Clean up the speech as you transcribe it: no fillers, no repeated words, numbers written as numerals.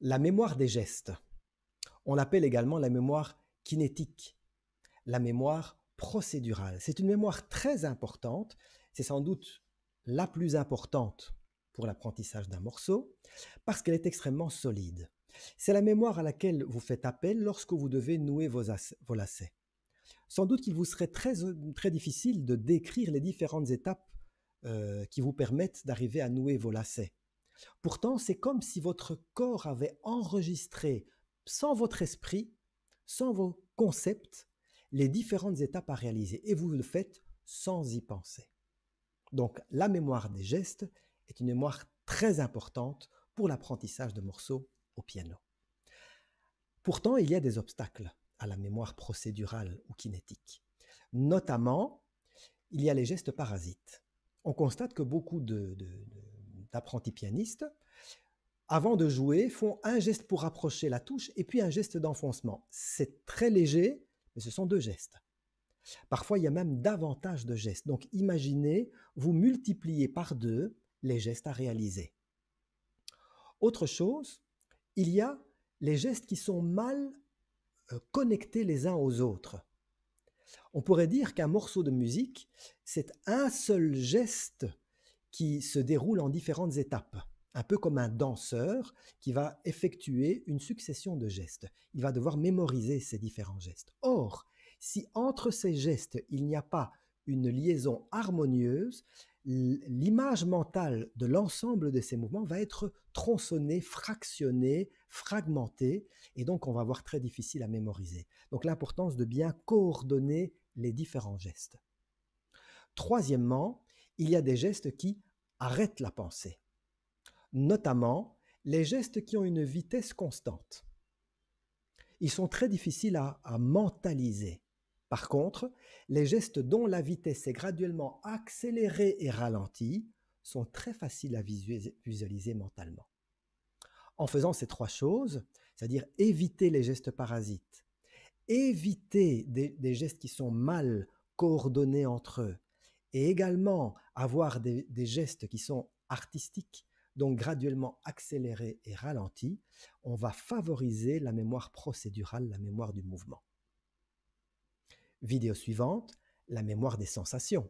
La mémoire des gestes, on l'appelle également la mémoire kinétique, la mémoire procédurale. C'est une mémoire très importante, c'est sans doute la plus importante pour l'apprentissage d'un morceau, parce qu'elle est extrêmement solide. C'est la mémoire à laquelle vous faites appel lorsque vous devez nouer vos lacets. Sans doute qu'il vous serait très difficile de décrire les différentes étapes qui vous permettent d'arriver à nouer vos lacets. Pourtant, c'est comme si votre corps avait enregistré, sans votre esprit, sans vos concepts, les différentes étapes à réaliser. Et vous le faites sans y penser. Donc, la mémoire des gestes est une mémoire très importante pour l'apprentissage de morceaux au piano. Pourtant, il y a des obstacles à la mémoire procédurale ou kinétique. Notamment, il y a les gestes parasites. On constate que beaucoup d'apprentis pianistes, avant de jouer, font un geste pour rapprocher la touche et puis un geste d'enfoncement. C'est très léger, mais ce sont deux gestes. Parfois, il y a même davantage de gestes. Donc, imaginez, vous multipliez par deux les gestes à réaliser. Autre chose, il y a les gestes qui sont mal connectés les uns aux autres. On pourrait dire qu'un morceau de musique, c'est un seul geste qui se déroule en différentes étapes, un peu comme un danseur qui va effectuer une succession de gestes. Il va devoir mémoriser ces différents gestes. Or, si entre ces gestes, il n'y a pas une liaison harmonieuse, l'image mentale de l'ensemble de ces mouvements va être tronçonnée, fractionnée, fragmentée, et donc on va avoir très difficile à mémoriser. Donc l'importance de bien coordonner les différents gestes. Troisièmement, il y a des gestes qui arrêtent la pensée, notamment les gestes qui ont une vitesse constante. Ils sont très difficiles à mentaliser. Par contre, les gestes dont la vitesse est graduellement accélérée et ralentie sont très faciles à visualiser mentalement. En faisant ces trois choses, c'est-à-dire éviter les gestes parasites, éviter des gestes qui sont mal coordonnés entre eux, et également avoir des gestes qui sont artistiques, donc graduellement accélérés et ralentis, on va favoriser la mémoire procédurale, la mémoire du mouvement. Vidéo suivante, la mémoire des sensations.